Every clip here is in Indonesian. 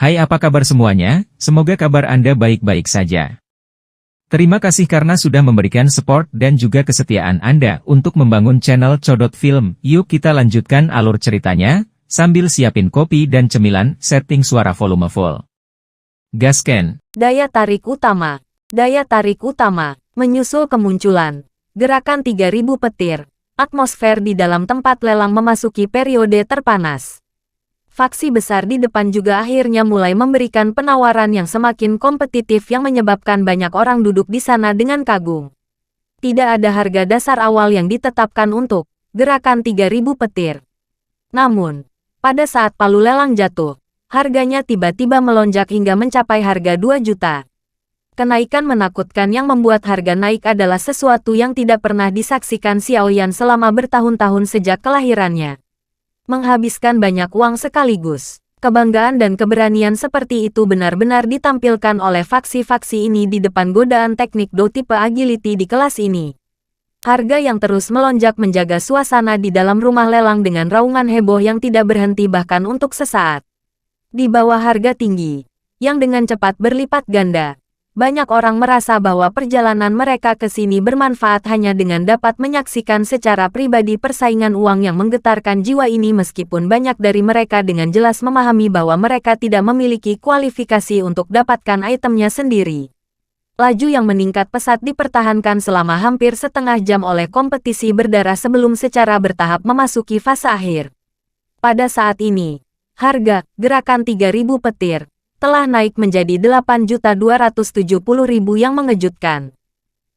Hai, apa kabar semuanya? Semoga kabar Anda baik-baik saja. Terima kasih karena sudah memberikan support dan juga kesetiaan Anda untuk membangun channel Codot Film. Yuk kita lanjutkan alur ceritanya, sambil siapin kopi dan cemilan, setting suara volume full. Gasken. Daya tarik utama. Daya tarik utama. Menyusul kemunculan gerakan 3000 petir, atmosfer di dalam tempat lelang memasuki periode terpanas. Faksi besar di depan juga akhirnya mulai memberikan penawaran yang semakin kompetitif yang menyebabkan banyak orang duduk di sana dengan kagum. Tidak ada harga dasar awal yang ditetapkan untuk gerakan 3000 petir. Namun, pada saat palu lelang jatuh, harganya tiba-tiba melonjak hingga mencapai harga 2 juta. Kenaikan menakutkan yang membuat harga naik adalah sesuatu yang tidak pernah disaksikan Xiaoyan selama bertahun-tahun sejak kelahirannya. Menghabiskan banyak uang sekaligus. Kebanggaan dan keberanian seperti itu benar-benar ditampilkan oleh faksi-faksi ini di depan godaan teknik Do tipe agility di kelas ini. Harga yang terus melonjak menjaga suasana di dalam rumah lelang dengan raungan heboh yang tidak berhenti bahkan untuk sesaat. Di bawah harga tinggi, yang dengan cepat berlipat ganda, banyak orang merasa bahwa perjalanan mereka ke sini bermanfaat hanya dengan dapat menyaksikan secara pribadi persaingan uang yang menggetarkan jiwa ini meskipun banyak dari mereka dengan jelas memahami bahwa mereka tidak memiliki kualifikasi untuk dapatkan itemnya sendiri. Laju yang meningkat pesat dipertahankan selama hampir setengah jam oleh kompetisi berdarah sebelum secara bertahap memasuki fase akhir. Pada saat ini, harga gerakan 3000 petir telah naik menjadi 8.270.000 yang mengejutkan.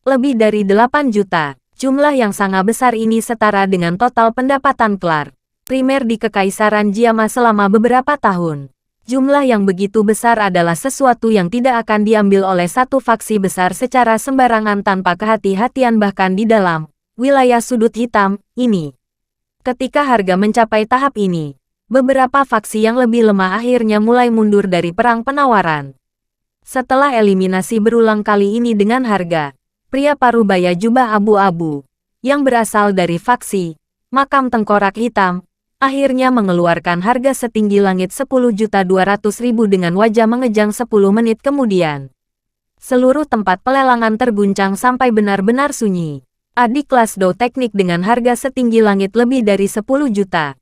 Lebih dari 8 juta, jumlah yang sangat besar ini setara dengan total pendapatan kelar primer di Kekaisaran Jiama selama beberapa tahun. Jumlah yang begitu besar adalah sesuatu yang tidak akan diambil oleh satu faksi besar secara sembarangan tanpa kehati-hatian bahkan di dalam wilayah sudut hitam ini. Ketika harga mencapai tahap ini, beberapa faksi yang lebih lemah akhirnya mulai mundur dari perang penawaran. Setelah eliminasi berulang kali ini dengan harga, pria parubaya jubah abu-abu, yang berasal dari faksi Makam Tengkorak Hitam, akhirnya mengeluarkan harga setinggi langit 10.200.000 dengan wajah mengejang 10 menit kemudian. Seluruh tempat pelelangan terguncang sampai benar-benar sunyi. Adik kelas Do teknik dengan harga setinggi langit lebih dari 10 juta.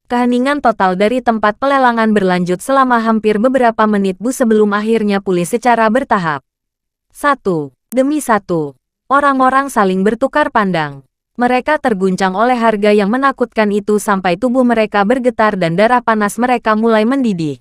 Keheningan total dari tempat pelelangan berlanjut selama hampir beberapa menit sebelum akhirnya pulih secara bertahap. Satu demi satu, orang-orang saling bertukar pandang. Mereka terguncang oleh harga yang menakutkan itu sampai tubuh mereka bergetar dan darah panas mereka mulai mendidih.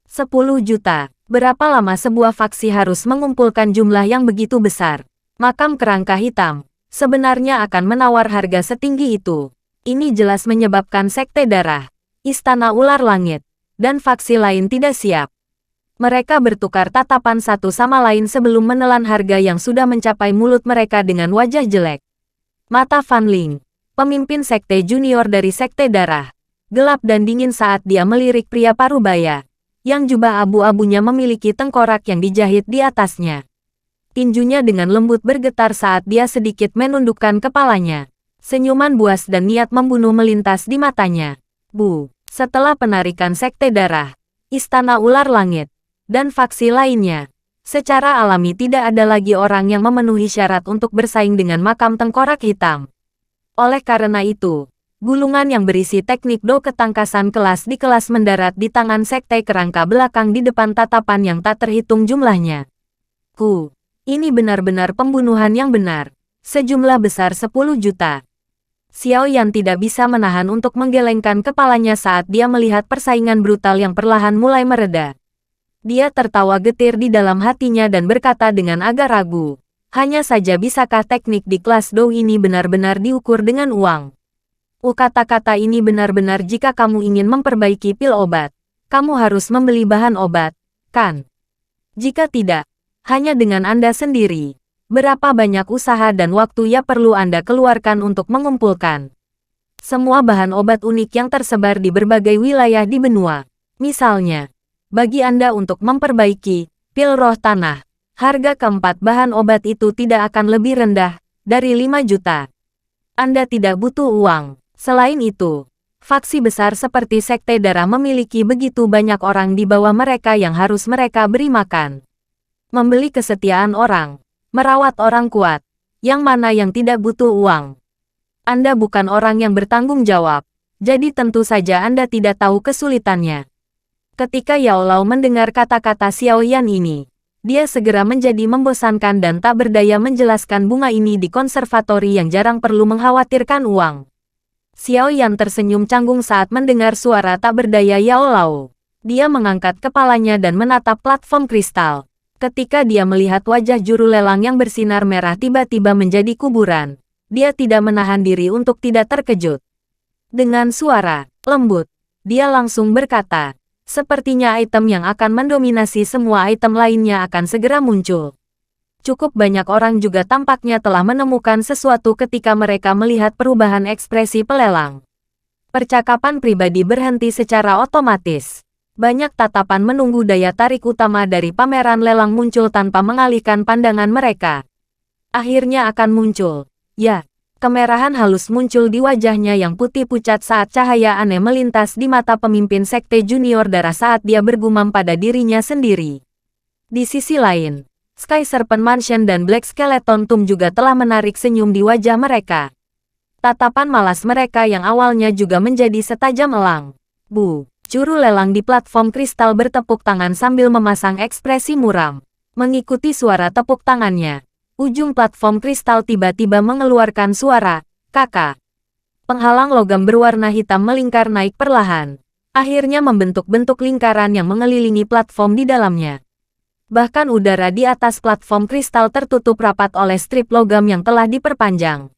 10 juta. Berapa lama sebuah faksi harus mengumpulkan jumlah yang begitu besar? Makam Kerangka Hitam sebenarnya akan menawar harga setinggi itu. Ini jelas menyebabkan Sekte Darah, Istana Ular Langit, dan faksi lain tidak siap. Mereka bertukar tatapan satu sama lain sebelum menelan harga yang sudah mencapai mulut mereka dengan wajah jelek. Mata Fan Ling, pemimpin Sekte Junior dari Sekte Darah, gelap dan dingin saat dia melirik pria parubaya, yang jubah abu-abunya memiliki tengkorak yang dijahit di atasnya. Tinjunya dengan lembut bergetar saat dia sedikit menundukkan kepalanya. Senyuman buas dan niat membunuh melintas di matanya. Bu, setelah penarikan Sekte Darah, Istana Ular Langit, dan faksi lainnya, secara alami tidak ada lagi orang yang memenuhi syarat untuk bersaing dengan Makam Tengkorak Hitam. Oleh karena itu, gulungan yang berisi teknik Do ketangkasan kelas di kelas mendarat di tangan Sekte Kerangka belakang di depan tatapan yang tak terhitung jumlahnya. Ini benar-benar pembunuhan yang benar. Sejumlah besar 10 juta. Xiaoyan tidak bisa menahan untuk menggelengkan kepalanya saat dia melihat persaingan brutal yang perlahan mulai mereda. Dia tertawa getir di dalam hatinya dan berkata dengan agak ragu, hanya saja bisakah teknik di kelas Do ini benar-benar diukur dengan uang? Kata-kata ini benar-benar jika kamu ingin memperbaiki pil obat, kamu harus membeli bahan obat, kan? Jika tidak, hanya dengan Anda sendiri. Berapa banyak usaha dan waktu yang perlu Anda keluarkan untuk mengumpulkan semua bahan obat unik yang tersebar di berbagai wilayah di benua. Misalnya, bagi Anda untuk memperbaiki pil roh tanah, harga keempat bahan obat itu tidak akan lebih rendah dari 5 juta. Anda tidak butuh uang. Selain itu, Faksi besar seperti Sekte Darah memiliki begitu banyak orang di bawah mereka yang harus mereka beri makan. Membeli kesetiaan orang, merawat orang kuat, yang mana yang tidak butuh uang. Anda bukan orang yang bertanggung jawab, jadi tentu saja Anda tidak tahu kesulitannya. Ketika Yao Lao mendengar kata-kata Xiao Yan ini, dia segera menjadi membosankan dan tak berdaya menjelaskan bunga ini di konservatori yang jarang perlu mengkhawatirkan uang. Xiao Yan tersenyum canggung saat mendengar suara tak berdaya Yao Lao. Dia mengangkat kepalanya dan menatap platform kristal. Ketika dia melihat wajah juru lelang yang bersinar merah tiba-tiba menjadi kuburan, dia tidak menahan diri untuk tidak terkejut. Dengan suara lembut, dia langsung berkata, sepertinya item yang akan mendominasi semua item lainnya akan segera muncul. Cukup banyak orang juga tampaknya telah menemukan sesuatu ketika mereka melihat perubahan ekspresi pelelang. Percakapan pribadi berhenti secara otomatis. Banyak tatapan menunggu daya tarik utama dari pameran lelang muncul tanpa mengalihkan pandangan mereka. Akhirnya akan muncul. Ya, kemerahan halus muncul di wajahnya yang putih pucat saat cahaya aneh melintas di mata pemimpin Sekte Junior Darah saat dia bergumam pada dirinya sendiri. Di sisi lain, Sky Serpent Mansion dan Black Skeleton Tomb juga telah menarik senyum di wajah mereka. Tatapan malas mereka yang awalnya juga menjadi setajam elang. Bu, juru lelang di platform kristal bertepuk tangan sambil memasang ekspresi muram. Mengikuti suara tepuk tangannya, ujung platform kristal tiba-tiba mengeluarkan suara, "Kakak." Penghalang logam berwarna hitam melingkar naik perlahan. Akhirnya membentuk bentuk lingkaran yang mengelilingi platform di dalamnya. Bahkan udara di atas platform kristal tertutup rapat oleh strip logam yang telah diperpanjang.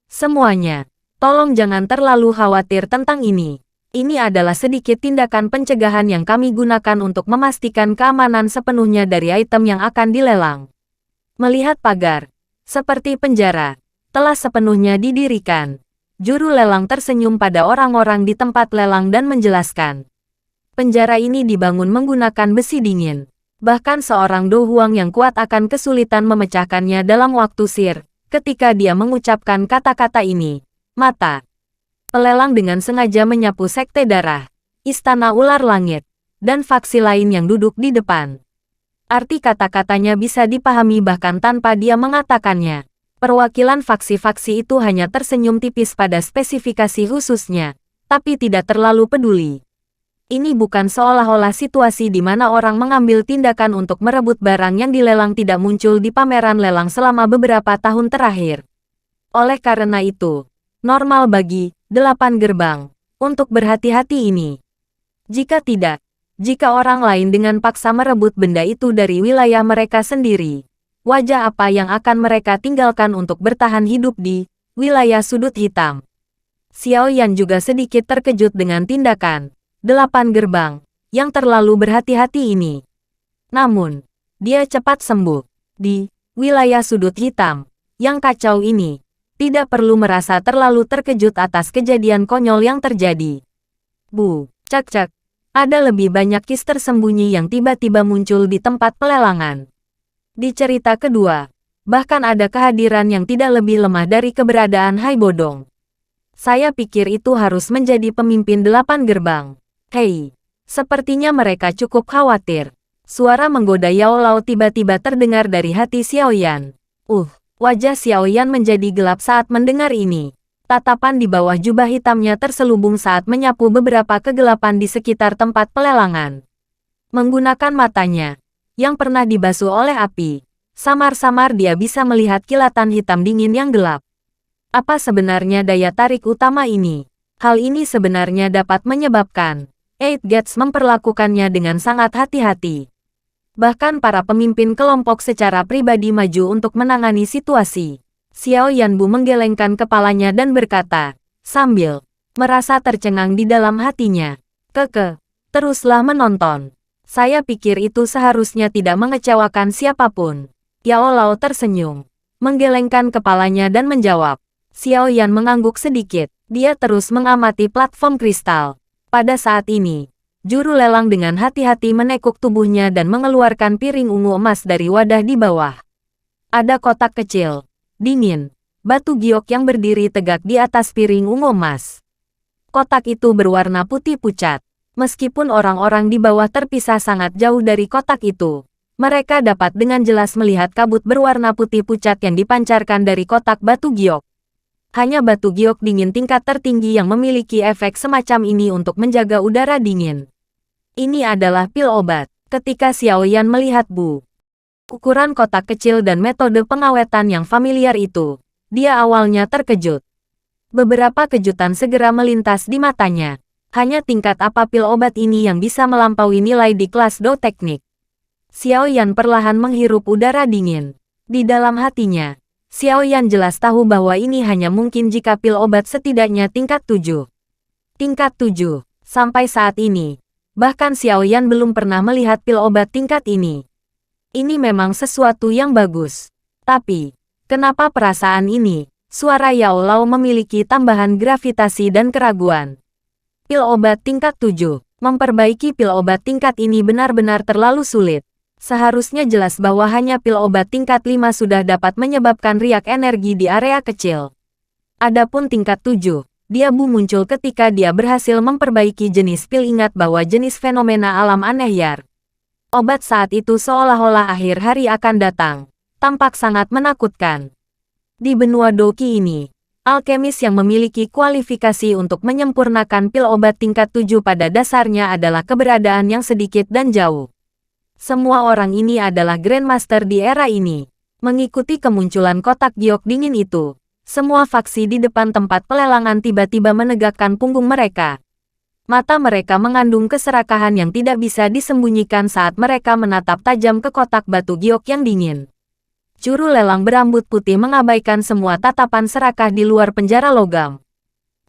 Semuanya, tolong jangan terlalu khawatir tentang ini. Ini adalah sedikit tindakan pencegahan yang kami gunakan untuk memastikan keamanan sepenuhnya dari item yang akan dilelang. Melihat pagar, seperti penjara, telah sepenuhnya didirikan. Juru lelang tersenyum pada orang-orang di tempat lelang dan menjelaskan. Penjara ini dibangun menggunakan besi dingin. Bahkan seorang Do Huang yang kuat akan kesulitan memecahkannya dalam waktu sir. Ketika dia mengucapkan kata-kata ini, mata pelelang dengan sengaja menyapu Sekte Darah, Istana Ular Langit, dan faksi lain yang duduk di depan. Arti kata-katanya bisa dipahami bahkan tanpa dia mengatakannya. Perwakilan faksi-faksi itu hanya tersenyum tipis pada spesifikasi khususnya, tapi tidak terlalu peduli. Ini bukan seolah-olah situasi di mana orang mengambil tindakan untuk merebut barang yang dilelang tidak muncul di pameran lelang selama beberapa tahun terakhir. Oleh karena itu, normal bagi 8 gerbang untuk berhati-hati ini. Jika tidak, jika orang lain dengan paksa merebut benda itu dari wilayah mereka sendiri, wajah apa yang akan mereka tinggalkan untuk bertahan hidup di wilayah sudut hitam? Xiao Yan juga sedikit terkejut dengan tindakan 8 gerbang yang terlalu berhati-hati ini. Namun, dia cepat sembuh. Di wilayah sudut hitam yang kacau ini, tidak perlu merasa terlalu terkejut atas kejadian konyol yang terjadi. Bu, cek-cek, ada lebih banyak kis tersembunyi yang tiba-tiba muncul di tempat pelelangan. Di cerita kedua, bahkan ada kehadiran yang tidak lebih lemah dari keberadaan Hai Bodong. Saya pikir itu harus menjadi pemimpin 8 gerbang. Hei, sepertinya mereka cukup khawatir. Suara menggoda Yao Lao tiba-tiba terdengar dari hati Xiao Yan. Wajah Xiao Yan menjadi gelap saat mendengar ini. Tatapan di bawah jubah hitamnya terselubung saat menyapu beberapa kegelapan di sekitar tempat pelelangan. Menggunakan matanya, yang pernah dibasuh oleh api, samar-samar dia bisa melihat kilatan hitam dingin yang gelap. Apa sebenarnya daya tarik utama ini? Hal ini sebenarnya dapat menyebabkan Eight Gates memperlakukannya dengan sangat hati-hati. Bahkan para pemimpin kelompok secara pribadi maju untuk menangani situasi. Xiao Yanbu menggelengkan kepalanya dan berkata, sambil merasa tercengang di dalam hatinya. Teruslah menonton. Saya pikir itu seharusnya tidak mengecewakan siapapun. Yao Lao tersenyum, menggelengkan kepalanya dan menjawab. Xiao Yan mengangguk sedikit. Dia terus mengamati platform kristal. Pada saat ini, juru lelang dengan hati-hati menekuk tubuhnya dan mengeluarkan piring ungu emas dari wadah di bawah. Ada kotak kecil, dingin, batu giok yang berdiri tegak di atas piring ungu emas. Kotak itu berwarna putih pucat. Meskipun orang-orang di bawah terpisah sangat jauh dari kotak itu, mereka dapat dengan jelas melihat kabut berwarna putih pucat yang dipancarkan dari kotak batu giok. Hanya batu giok dingin tingkat tertinggi yang memiliki efek semacam ini untuk menjaga udara dingin. Ini adalah pil obat. Ketika Xiao Yan melihat ukuran kotak kecil dan metode pengawetan yang familiar itu, dia awalnya terkejut. Beberapa kejutan segera melintas di matanya. Hanya tingkat apa pil obat ini yang bisa melampaui nilai di kelas Do teknik. Xiao Yan perlahan menghirup udara dingin. Di dalam hatinya, Xiao Yan jelas tahu bahwa ini hanya mungkin jika pil obat setidaknya tingkat 7. Tingkat 7. Sampai saat ini, bahkan Xiao Yan belum pernah melihat pil obat tingkat ini. Ini memang sesuatu yang bagus. Tapi, kenapa perasaan ini? Suara Yao Lao memiliki tambahan gravitasi dan keraguan. Pil obat tingkat 7. Memperbaiki pil obat tingkat ini benar-benar terlalu sulit. Seharusnya jelas bahwa hanya pil obat tingkat 5 sudah dapat menyebabkan riak energi di area kecil. Adapun tingkat 7, dia muncul ketika dia berhasil memperbaiki jenis pil. Ingat bahwa jenis fenomena alam aneh Yar. Obat saat itu seolah-olah akhir hari akan datang. Tampak sangat menakutkan. Di benua Doki ini, alkemis yang memiliki kualifikasi untuk menyempurnakan pil obat tingkat 7 pada dasarnya adalah keberadaan yang sedikit dan jauh. Semua orang ini adalah Grandmaster di era ini. Mengikuti kemunculan kotak giok dingin itu, semua faksi di depan tempat pelelangan tiba-tiba menegakkan punggung mereka. Mata mereka mengandung keserakahan yang tidak bisa disembunyikan saat mereka menatap tajam ke kotak batu giok yang dingin. Juru lelang berambut putih mengabaikan semua tatapan serakah di luar penjara logam.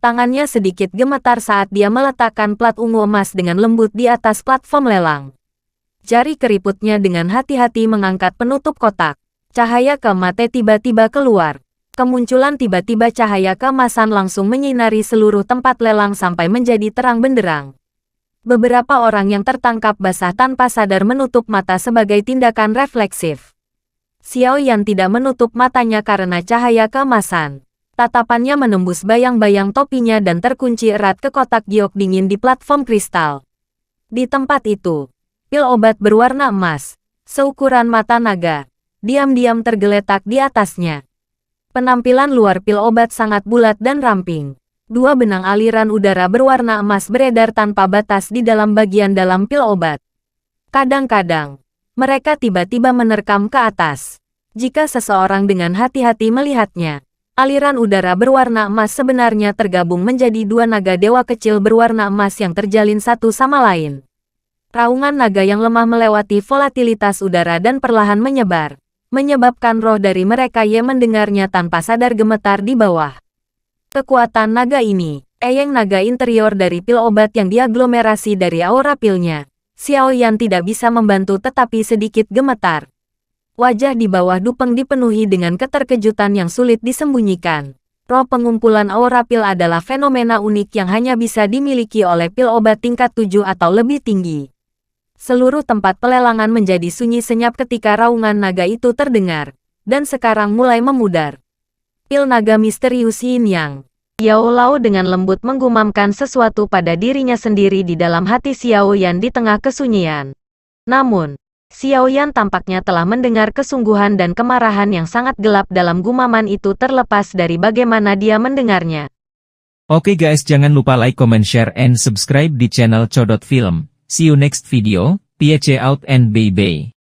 Tangannya sedikit gemetar saat dia meletakkan plat ungu emas dengan lembut di atas platform lelang. Jari keriputnya dengan hati-hati mengangkat penutup kotak. Cahaya keemate tiba-tiba keluar. Kemunculan tiba-tiba cahaya keemasan langsung menyinari seluruh tempat lelang sampai menjadi terang benderang. Beberapa orang yang tertangkap basah tanpa sadar menutup mata sebagai tindakan refleksif. Xiao Yan tidak menutup matanya karena cahaya keemasan. Tatapannya menembus bayang-bayang topinya dan terkunci erat ke kotak giok dingin di platform kristal. Di tempat itu, pil obat berwarna emas, seukuran mata naga, diam-diam tergeletak di atasnya. Penampilan luar pil obat sangat bulat dan ramping. Dua benang aliran udara berwarna emas beredar tanpa batas di dalam bagian dalam pil obat. Kadang-kadang, mereka tiba-tiba menerkam ke atas. Jika seseorang dengan hati-hati melihatnya, aliran udara berwarna emas sebenarnya tergabung menjadi dua naga dewa kecil berwarna emas yang terjalin satu sama lain. Raungan naga yang lemah melewati volatilitas udara dan perlahan menyebar, menyebabkan roh dari mereka yang mendengarnya tanpa sadar gemetar di bawah. Kekuatan naga ini, eyeng naga interior dari pil obat yang diaglomerasi dari aura pilnya. Xiao Yan tidak bisa membantu tetapi sedikit gemetar. Wajah di bawah Dupeng dipenuhi dengan keterkejutan yang sulit disembunyikan. Roh pengumpulan aura pil adalah fenomena unik yang hanya bisa dimiliki oleh pil obat tingkat 7 atau lebih tinggi. Seluruh tempat pelelangan menjadi sunyi senyap ketika raungan naga itu terdengar, dan sekarang mulai memudar. Pil naga misterius Yin Yang. Yao Lao dengan lembut menggumamkan sesuatu pada dirinya sendiri di dalam hati Xiao Yan di tengah kesunyian. Namun, Xiao Yan tampaknya telah mendengar kesungguhan dan kemarahan yang sangat gelap dalam gumaman itu terlepas dari bagaimana dia mendengarnya. Oke guys, jangan lupa like, comment, share, and subscribe di channel Codot Film. See you next video, PH out and bye-bye.